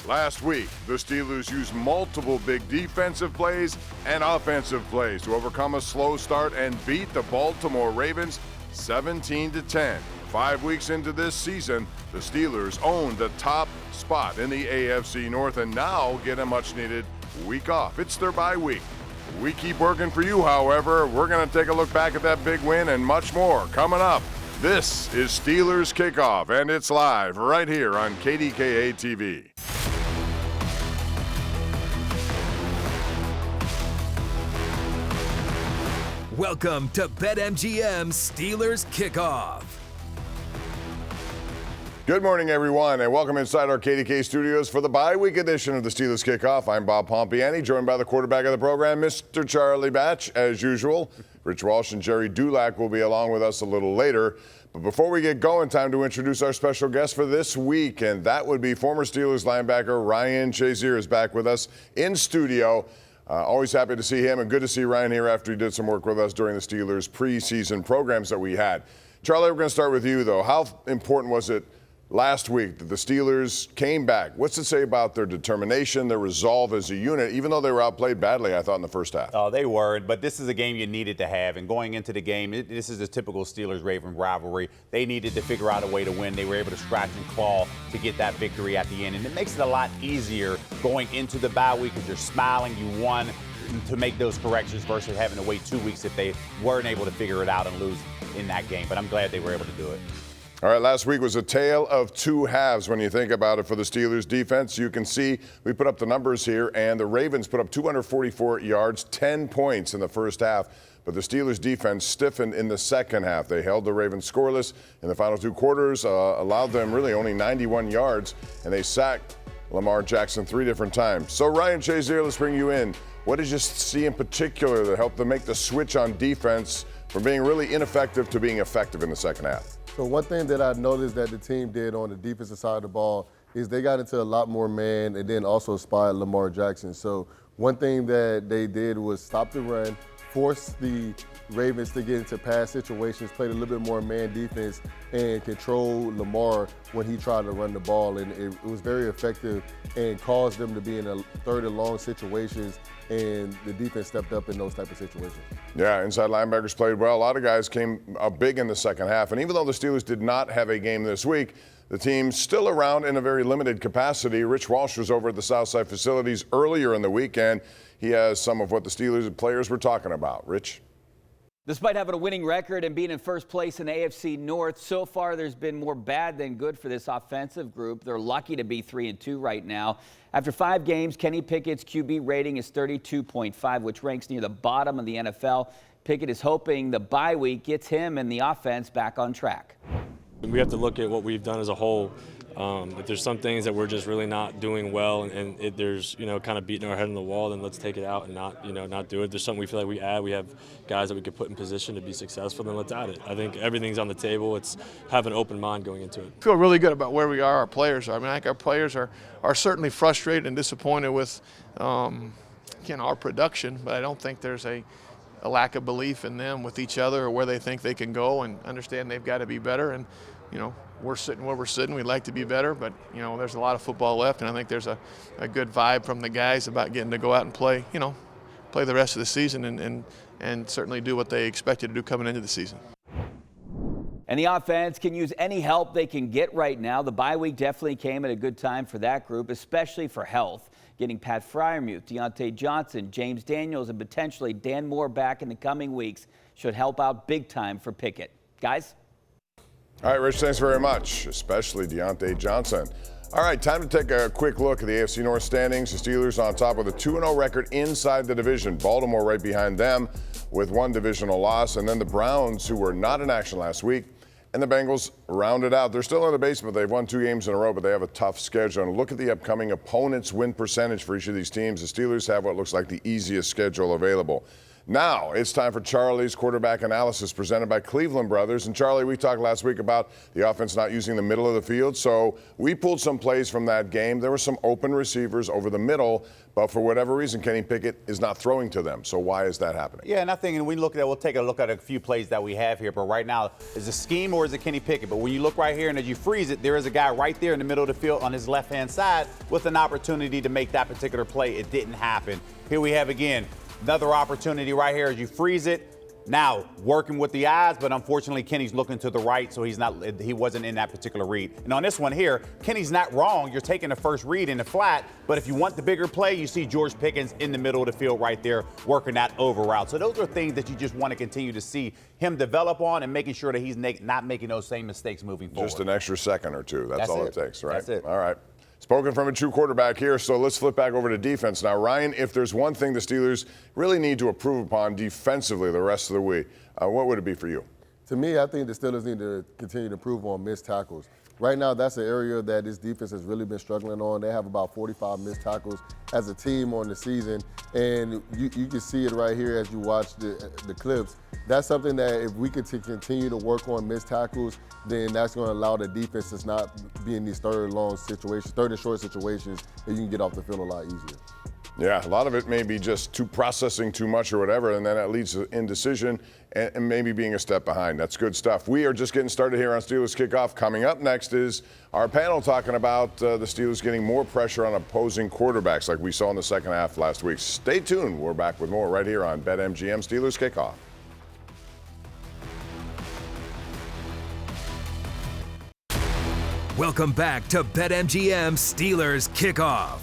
Last week, the Steelers used multiple big defensive plays and offensive plays to overcome a slow start and beat the Baltimore Ravens 17-10. 5 weeks into this season, the Steelers own the top spot in the AFC North and now get a much-needed week off. It's their bye week. We keep working for you, however. We're going to take a look back at that big win and much more coming up. This is Steelers Kickoff, and it's live right here on KDKA TV. Welcome to BetMGM Steelers Kickoff. Good morning, everyone, and welcome inside our KDK studios for the bye week edition of the Steelers Kickoff. I'm Bob Pompeani, joined by the quarterback of the program, Mr. Charlie Batch, as usual. Rich Walsh and Gerry Dulac will be along with us a little later. But before we get going, time to introduce our special guest for this week, and that would be former Steelers linebacker Ryan Shazier is back with us in studio. Always happy to see him, and good to see Ryan here after he did some work with us during the Steelers preseason programs that we had. Charlie, we're going to start with you, though. How important was it last week that the Steelers came back? What's it say about their determination, their resolve as a unit, even though they were outplayed badly, I thought, in the first half? Oh, they were, but this is a game you needed to have. And going into the game, this is a typical Steelers-Ravens rivalry. They needed to figure out a way to win. They were able to scratch and claw to get that victory at the end. And it makes it a lot easier going into the bye week because you're smiling, you won, to make those corrections versus having to wait 2 weeks if they weren't able to figure it out and lose in that game. But I'm glad they were able to do it. All right, last week was a tale of two halves when you think about it for the Steelers defense. You can see we put up the numbers here, and the Ravens put up 244 yards, 10 points in the first half. But the Steelers defense stiffened in the second half. They held the Ravens scoreless in the final two quarters, allowed them really only 91 yards, and they sacked Lamar Jackson 3 different times. So Ryan Shazier, let's bring you in. What did you see in particular that helped them make the switch on defense from being really ineffective to being effective in the second half? So one thing that I noticed that the team did on the defensive side of the ball is they got into a lot more man and then also spied Lamar Jackson. So one thing that they did was stop the run, force the Ravens to get into pass situations, played a little bit more man defense, and control Lamar when he tried to run the ball. And it was very effective and caused them to be in a third and long situations, and the defense stepped up in those type of situations. Yeah, inside linebackers played well. A lot of guys came up big in the second half. And even though the Steelers did not have a game this week, the team's still around in a very limited capacity. Rich Walsh was over at the Southside facilities earlier in the weekend. He has some of what the Steelers players were talking about. Rich? Despite having a winning record and being in first place in AFC North, so far there's been more bad than good for this offensive group. They're lucky to be 3-2 right now. After 5 games, Kenny Pickett's QB rating is 32.5, which ranks near the bottom of the NFL. Pickett is hoping the bye week gets him and the offense back on track. We have to look at what we've done as a whole. If there's some things that we're just really not doing well, and there's kind of beating our head on the wall, then let's take it out and not do it. If there's something we feel like we have guys that we could put in position to be successful, then let's add it. I think everything's on the table. It's have an open mind going into it. I feel really good about where we are. Our players are. I mean, I think our players are certainly frustrated and disappointed with our production, but I don't think there's a lack of belief in them with each other or where they think they can go, and understand they've got to be better. And we're sitting where we're sitting. We'd like to be better, but there's a lot of football left, and I think there's a good vibe from the guys about getting to go out and play the rest of the season and certainly do what they expected to do coming into the season. And the offense can use any help they can get right now. The bye week definitely came at a good time for that group, especially for health. Getting Pat Freiermuth, Deontay Johnson, James Daniels, and potentially Dan Moore back in the coming weeks should help out big time for Pickett. Guys? All right, Rich, thanks very much, especially Deontay Johnson. All right, time to take a quick look at the AFC North standings. The Steelers on top with a 2-0 record inside the division. Baltimore right behind them with 1 divisional loss. And then the Browns, who were not in action last week, and the Bengals rounded out. They're still in the basement. They've won 2 games in a row, but they have a tough schedule. And look at the upcoming opponents' win percentage for each of these teams. The Steelers have what looks like the easiest schedule available. Now it's time for Charlie's quarterback analysis presented by Cleveland Brothers. And Charlie, we talked last week about the offense not using the middle of the field. So we pulled some plays from that game. There were some open receivers over the middle, but for whatever reason, Kenny Pickett is not throwing to them. So why is that happening? Yeah, and I think, and we'll take a look at a few plays that we have here. But right now, is it scheme or is it Kenny Pickett? But when you look right here and as you freeze it, there is a guy right there in the middle of the field on his left-hand side with an opportunity to make that particular play. It didn't happen. Here we have again another opportunity right here as you freeze it. Now working with the eyes, but unfortunately Kenny's looking to the right, so he wasn't in that particular read. And on this one here, Kenny's not wrong. You're taking the first read in the flat, but if you want the bigger play, you see George Pickens in the middle of the field right there working that over route. So those are things that you just want to continue to see him develop on and making sure that he's not making those same mistakes moving forward. Just an extra second or two. That's all it takes, right? That's it. All right. Spoken from a true quarterback here, so let's flip back over to defense. Now, Ryan, if there's one thing the Steelers really need to improve upon defensively the rest of the week, what would it be for you? To me, I think the Steelers need to continue to improve on missed tackles. Right now, that's an area that this defense has really been struggling on. They have about 45 missed tackles as a team on the season, and you can see it right here as you watch the clips. That's something that if we could continue to work on missed tackles, then that's going to allow the defense to not be in these third and short situations, and you can get off the field a lot easier. Yeah, a lot of it may be just processing too much or whatever, and then that leads to indecision and maybe being a step behind. That's good stuff. We are just getting started here on Steelers Kickoff. Coming up next is our panel talking about the Steelers getting more pressure on opposing quarterbacks like we saw in the second half last week. Stay tuned. We're back with more right here on BetMGM Steelers Kickoff. Welcome back to BetMGM Steelers Kickoff.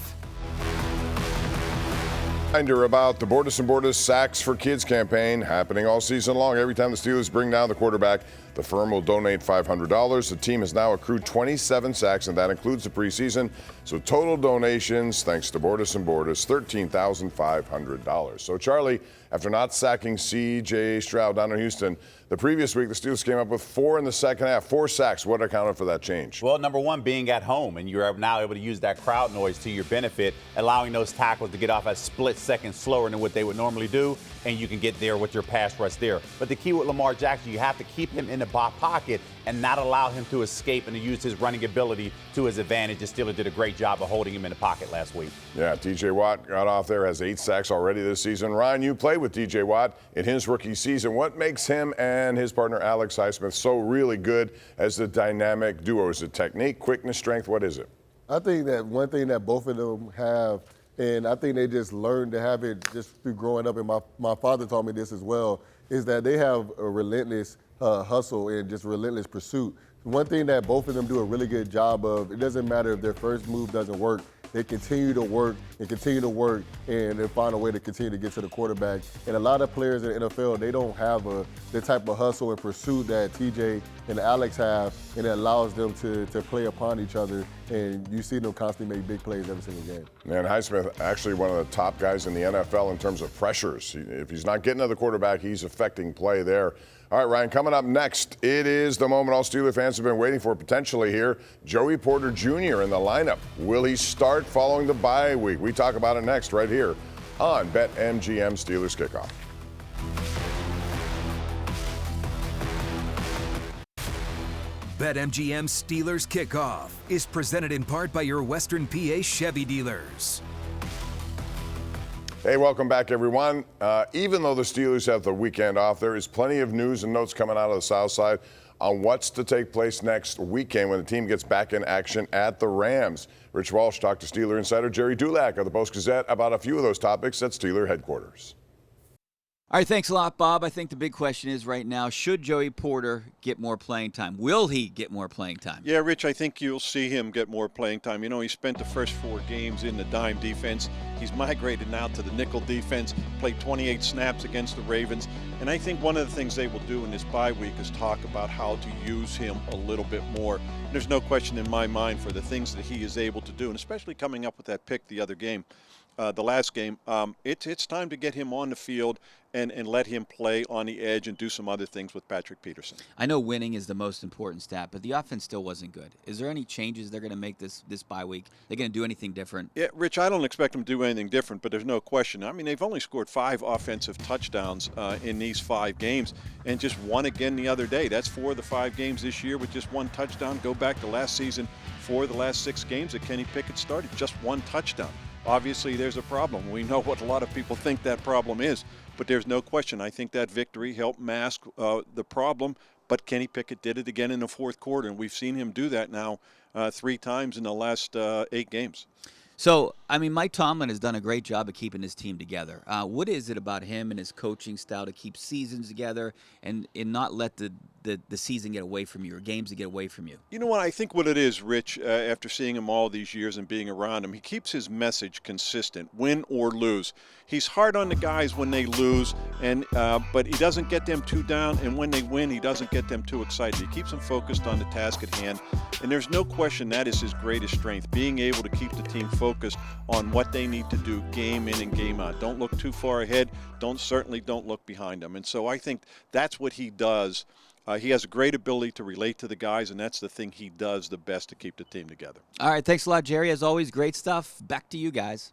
Reminder about the Bordas & Bordas Sacks for Kids campaign happening all season long. Every time the Steelers bring down the quarterback, the firm will donate $500. The team has now accrued 27 sacks, and that includes the preseason. So total donations, thanks to Bordas & Bordas, $13,500. So Charlie, after not sacking C.J. Stroud down in Houston, the previous week the Steelers came up with 4 in the second half, 4 sacks. What accounted for that change? Well, number one, being at home, and you're now able to use that crowd noise to your benefit, allowing those tackles to get off a split second slower than what they would normally do, and you can get there with your pass rush there. But the key with Lamar Jackson, you have to keep him in the pocket and not allow him to escape and to use his running ability to his advantage. The Steelers did a great job of holding him in the pocket last week. Yeah, T.J. Watt got off there, has 8 sacks already this season. Ryan, you played with T.J. Watt in his rookie season. What makes him and his partner Alex Highsmith so really good as the dynamic duo? Is it technique, quickness, strength? What is it? I think that one thing that both of them have, and I think they just learned to have it just through growing up, and my father taught me this as well, is that they have a relentless hustle and just relentless pursuit. One thing that both of them do a really good job of, it doesn't matter if their first move doesn't work, they continue to work and they find a way to continue to get to the quarterback. And a lot of players in the NFL, they don't have the type of hustle and pursuit that TJ and Alex have, and it allows them to play upon each other. And you see them constantly make big plays every single game. Man, Highsmith actually one of the top guys in the NFL in terms of pressures. If he's not getting to the quarterback, he's affecting play there. All right, Ryan, coming up next, it is the moment all Steeler fans have been waiting for potentially here. Joey Porter Jr. in the lineup. Will he start following the bye week? We talk about it next right here on BetMGM Steelers Kickoff. BetMGM Steelers Kickoff is presented in part by your Western PA Chevy dealers. Hey, welcome back, everyone. Even though the Steelers have the weekend off, there is plenty of news and notes coming out of the South Side on what's to take place next weekend when the team gets back in action at the Rams. Rich Walsh talked to Steeler insider Gerry Dulac of the Post-Gazette about a few of those topics at Steeler headquarters. All right, thanks a lot, Bob. I think the big question is right now, should Joey Porter get more playing time? Will he get more playing time? Yeah, Rich, I think you'll see him get more playing time. You know, he spent the first 4 games in the dime defense. He's migrated now to the nickel defense, played 28 snaps against the Ravens. And I think one of the things they will do in this bye week is talk about how to use him a little bit more. And there's no question in my mind for the things that he is able to do, and especially coming up with that pick the other game. the last game. It's time to get him on the field and let him play on the edge and do some other things with Patrick Peterson. I know winning is the most important stat, but the offense still wasn't good. Is there any changes they're going to make this bye week? They're going to do anything different? Yeah, Rich, I don't expect them to do anything different, but there's no question. I mean, they've only scored 5 offensive touchdowns in these 5 games and just one again the other day. That's 4 of the 5 games this year with just 1 touchdown. Go back to last season, 4 of the last 6 games that Kenny Pickett started, just 1 touchdown. Obviously, there's a problem. We know what a lot of people think that problem is, but there's no question. I think that victory helped mask the problem, but Kenny Pickett did it again in the 4th quarter, and we've seen him do that now 3 times in the last 8 games. So, I mean, Mike Tomlin has done a great job of keeping his team together. What is it about him and his coaching style to keep seasons together and not let the season get away from you or games to get away from you? You know what? I think what it is, Rich, after seeing him all these years and being around him, he keeps his message consistent, win or lose. He's hard on the guys when they lose, but he doesn't get them too down, and when they win, he doesn't get them too excited. He keeps them focused on the task at hand, and there's no question that is his greatest strength, being able to keep the team focused on what they need to do game in and game out. Don't look too far ahead. Certainly don't look behind them. And so I think that's what he does. He has a great ability to relate to the guys, and that's the thing he does the best to keep the team together. All right, thanks a lot, Gerry. As always, great stuff. Back to you guys.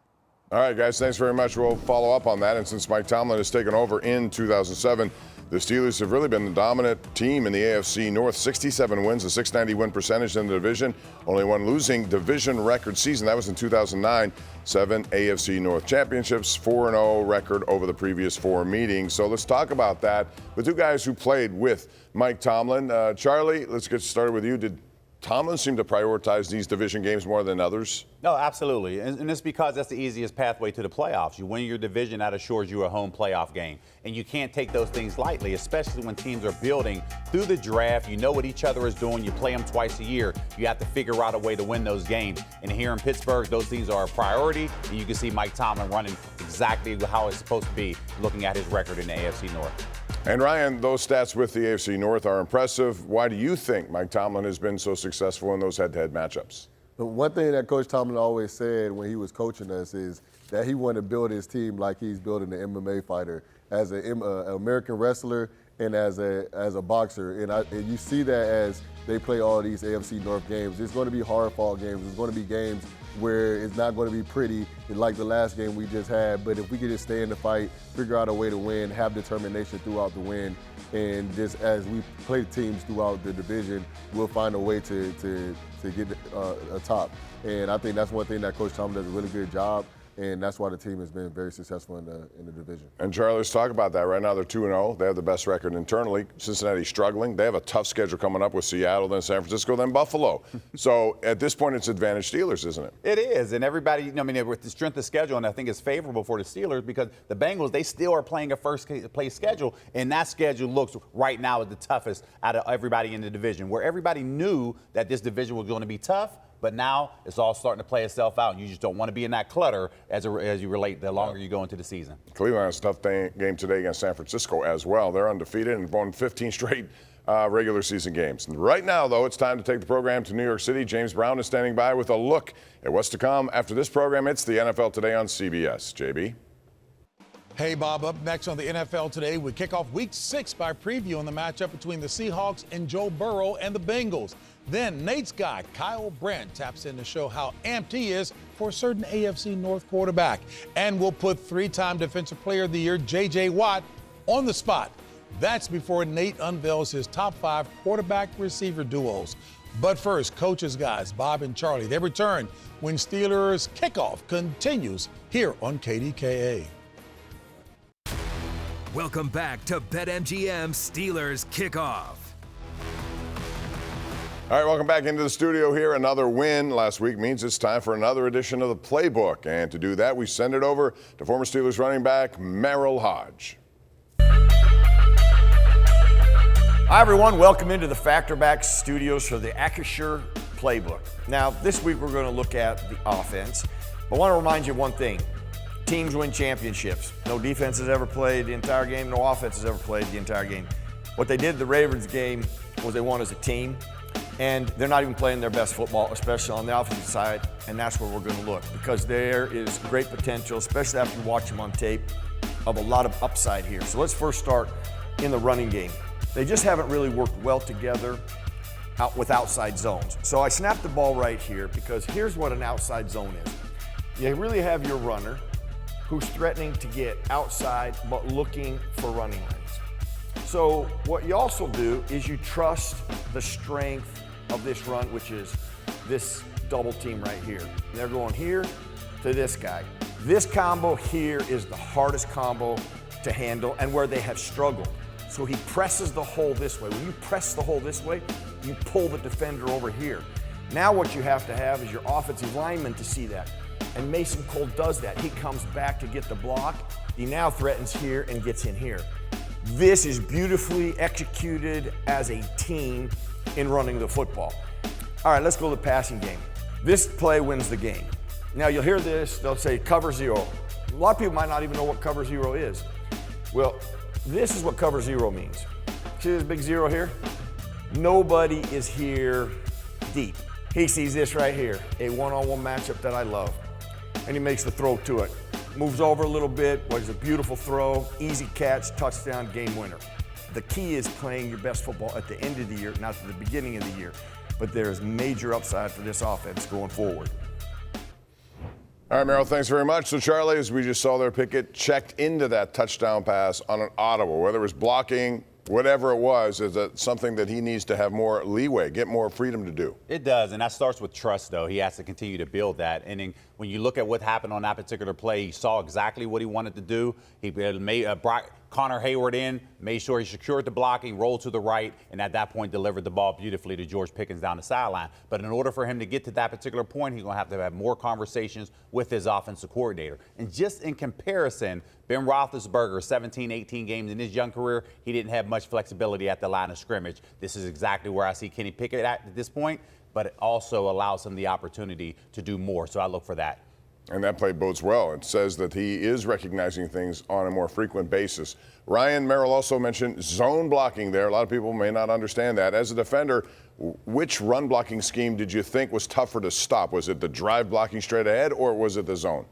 All right, guys, thanks very much. We'll follow up on that. And since Mike Tomlin has taken over in 2007, the Steelers have really been the dominant team in the AFC North. 67 wins, a .690 win percentage in the division. Only one losing division record season. That was in 2009. 7 AFC North championships, 4-0 record over the previous 4 meetings. So let's talk about that with 2 guys who played with Mike Tomlin. Charlie, let's get started with you. Did Tomlin seem to prioritize these division games more than others? No, absolutely. And it's because that's the easiest pathway to the playoffs. You win your division, that assures you a home playoff game. And you can't take those things lightly, especially when teams are building through the draft. You know what each other is doing. You play them twice a year. You have to figure out a way to win those games. And here in Pittsburgh, those things are a priority. And you can see Mike Tomlin running exactly how it's supposed to be, looking at his record in the AFC North. And Ryan, those stats with the AFC North are impressive. Why do you think Mike Tomlin has been so successful in those head-to-head matchups? The one thing that Coach Tomlin always said when he was coaching us is that he wanted to build his team like he's building an MMA fighter, as an American wrestler and as a boxer. And you see that as they play all these AFC North games. It's going to be hard-fought games. It's going to be games where it's not going to be pretty like the last game we just had. But if we could just stay in the fight, figure out a way to win, have determination throughout the win, and just as we play teams throughout the division, we'll find a way to get a top. And I think that's one thing that Coach Tomlin does a really good job. And that's why the team has been very successful in the division. And Charlie, let's talk about that. Right now they're 2-0. They have the best record internally. Cincinnati's struggling. They have a tough schedule coming up with Seattle, then San Francisco, then Buffalo. So at this point, it's advantage Steelers, isn't it? It is. And everybody, I mean, with the strength of schedule, and I think it's favorable for the Steelers because the Bengals, they still are playing a first-place schedule, and that schedule looks right now as the toughest out of everybody in the division, where everybody knew that this division was going to be tough. But now it's all starting to play itself out, and you just don't want to be in that clutter as you relate the longer you go into the season. Cleveland has a tough game today against San Francisco as well. They're undefeated and won 15 straight regular season games. And right now, though, it's time to take the program to New York City. James Brown is standing by with a look at what's to come after this program. It's the NFL Today on CBS. JB? Hey, Bob, up next on the NFL Today, we kick off Week 6 by previewing the matchup between the Seahawks and Joe Burrow and the Bengals. Then Nate's guy, Kyle Brandt, taps in to show how amped he is for a certain AFC North quarterback. And we'll put 3-time Defensive Player of the Year, J.J. Watt, on the spot. That's before Nate unveils his top 5 quarterback-receiver duos. But first, Coach's guys, Bob and Charlie, they return when Steelers Kickoff continues here on KDKA. Welcome back to BetMGM Steelers Kickoff. All right, welcome back into the studio here. Another win last week means it's time for another edition of the Playbook. And to do that, we send it over to former Steelers running back Merril Hoge. Hi, everyone. Welcome into the Factorback Studios for the Acrisure Playbook. Now, this week we're going to look at the offense. But I want to remind you of one thing. Teams win championships. No defense has ever played the entire game. No offense has ever played the entire game. What they did in the Ravens game was they won as a team. And they're not even playing their best football, especially on the offensive side, and that's where we're going to look, because there is great potential, especially after you watch them on tape, of a lot of upside here. So let's first start in the running game. They just haven't really worked well together with outside zones. So I snapped the ball right here, because here's what an outside zone is. You really have your runner who's threatening to get outside but looking for running lanes. So what you also do is you trust the strength of this run, which is this double team right here. And they're going here to this guy. This combo here is the hardest combo to handle and where they have struggled. So he presses the hole this way. When you press the hole this way, you pull the defender over here. Now what you have to have is your offensive lineman to see that. And Mason Cole does that. He comes back to get the block. He now threatens here and gets in here. This is beautifully executed as a team in running the football. All right, let's go to the passing game. This play wins the game. Now you'll hear this, they'll say cover zero. A lot of people might not even know what cover zero is. Well, this is what cover zero means. See this big zero here? Nobody is here deep. He sees this right here, a one-on-one matchup that I love. And he makes the throw to it. Moves over a little bit, was a beautiful throw, easy catch, touchdown, game winner. The key is playing your best football at the end of the year, not at the beginning of the year. But there is major upside for this offense going forward. All right, Merril, thanks very much. So, Charlie, as we just saw there, Pickett checked into that touchdown pass on an audible, whether it was blocking, whatever it was, is that something that he needs to have more leeway, get more freedom to do? It does, and that starts with trust, though. He has to continue to build that. And then when you look at what happened on that particular play, he saw exactly what he wanted to do. He brought Connor Hayward in, made sure he secured the blocking, rolled to the right, and at that point delivered the ball beautifully to George Pickens down the sideline. But in order for him to get to that particular point, he's going to have more conversations with his offensive coordinator. And just in comparison, Ben Roethlisberger, 17, 18 games in his young career, he didn't have much flexibility at the line of scrimmage. This is exactly where I see Kenny Pickett at this point, but it also allows him the opportunity to do more. So I look for that. And that play bodes well. It says that he is recognizing things on a more frequent basis. Ryan, Merril also mentioned zone blocking there. A lot of people may not understand that. As a defender, which run blocking scheme did you think was tougher to stop? Was it the drive blocking straight ahead, or was it the zone?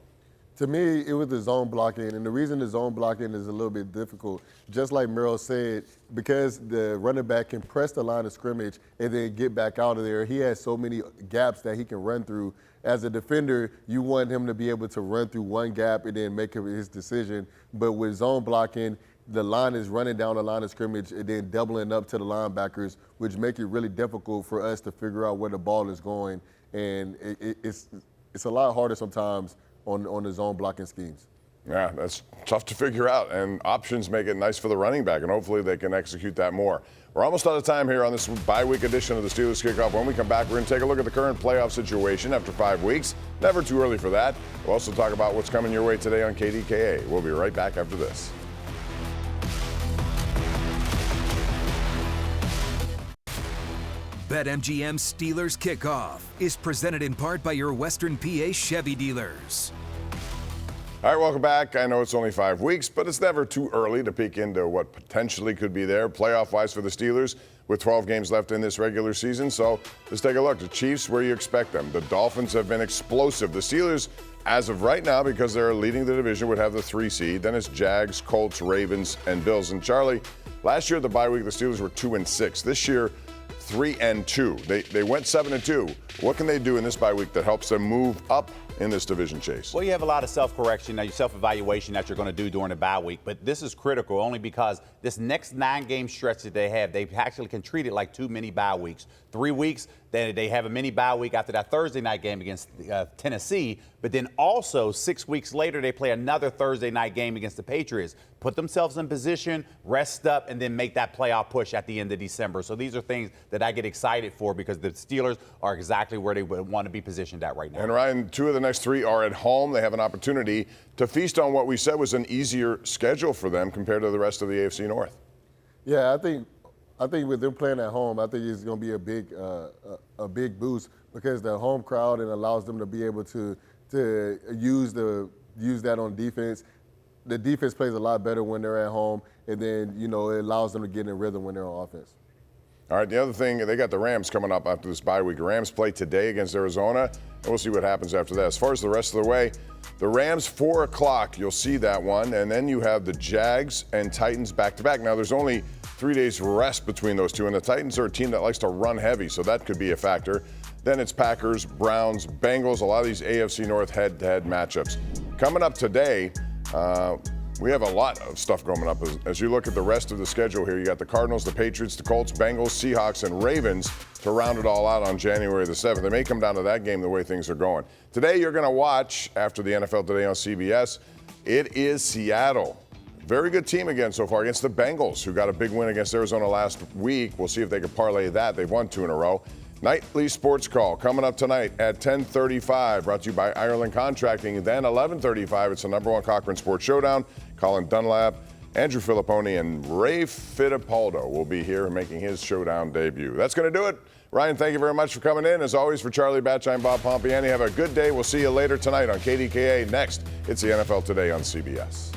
To me, it was the zone blocking, and the reason the zone blocking is a little bit difficult, just like Merril said, because the running back can press the line of scrimmage and then get back out of there. He has so many gaps that he can run through. As a defender, you want him to be able to run through one gap and then make his decision. But with zone blocking, the line is running down the line of scrimmage and then doubling up to the linebackers, which make it really difficult for us to figure out where the ball is going. And it's a lot harder sometimes on the zone blocking schemes. Yeah, that's tough to figure out, and options make it nice for the running back, and hopefully they can execute that more. We're almost out of time here on this bye-week edition of the Steelers Kickoff. When we come back, we're going to take a look at the current playoff situation after 5 weeks. Never too early for that. We'll also talk about what's coming your way today on KDKA. We'll be right back after this. BetMGM Steelers Kickoff is presented in part by your Western PA Chevy dealers. All right, welcome back. I know it's only 5 weeks, but it's never too early to peek into what potentially could be there playoff-wise for the Steelers with 12 games left in this regular season. So let's take a look. The Chiefs, where you expect them. The Dolphins have been explosive. The Steelers, as of right now, because they're leading the division, would have the 3 seed. Then it's Jags, Colts, Ravens, and Bills. And Charlie, last year at the bye week, the Steelers were 2-6. This year, 3-2. They went 7-2. What can they do in this bye week that helps them move up in this division chase? Well, you have a lot of self-correction, your self-evaluation that you're going to do during the bye week, but this is critical only because this next 9-game stretch that they actually can treat it like 2 mini bye weeks. 3 weeks, then they have a mini bye week after that Thursday night game against Tennessee, but then also 6 weeks later they play another Thursday night game against the Patriots. Put themselves in position, rest up, and then make that playoff push at the end of December. So these are things that I get excited for because the Steelers are exactly where they would want to be positioned at right now. And Ryan, 2 of the next 3 are at home. They have an opportunity to feast on what we said was an easier schedule for them compared to the rest of the AFC North. Yeah, I think with them playing at home, I think it's going to be a big boost because the home crowd, and allows them to be able to use that on defense. The defense plays a lot better when they're at home, and then it allows them to get in rhythm when they're on offense. All right, the other thing, they got the Rams coming up after this bye week. The Rams play today against Arizona, and we'll see what happens after that. As far as the rest of the way, the Rams, 4 o'clock, you'll see that one, and then you have the Jags and Titans back-to-back. Now, there's only 3 days rest between those two, and the Titans are a team that likes to run heavy, so that could be a factor. Then it's Packers, Browns, Bengals, a lot of these AFC North head-to-head matchups. Coming up today, we have a lot of stuff going up. As you look at the rest of the schedule here, you got the Cardinals, the Patriots, the Colts, Bengals, Seahawks, and Ravens to round it all out on January the 7th. It may come down to that game the way things are going. Today, you're going to watch, after the NFL Today on CBS, it is Seattle. Very good team again so far against the Bengals, who got a big win against Arizona last week. We'll see if they can parlay that. They've won 2 in a row. Nightly Sports Call coming up tonight at 10:35, brought to you by Ireland Contracting. Then 11:35, it's the #1 Cochran Sports Showdown. Colin Dunlap, Andrew Filipponi, and Ray Fittipaldo will be here making his showdown debut. That's going to do it. Ryan, thank you very much for coming in. As always, for Charlie Batch, I'm Bob Pompeani. Have a good day. We'll see you later tonight on KDKA. Next, it's the NFL Today on CBS.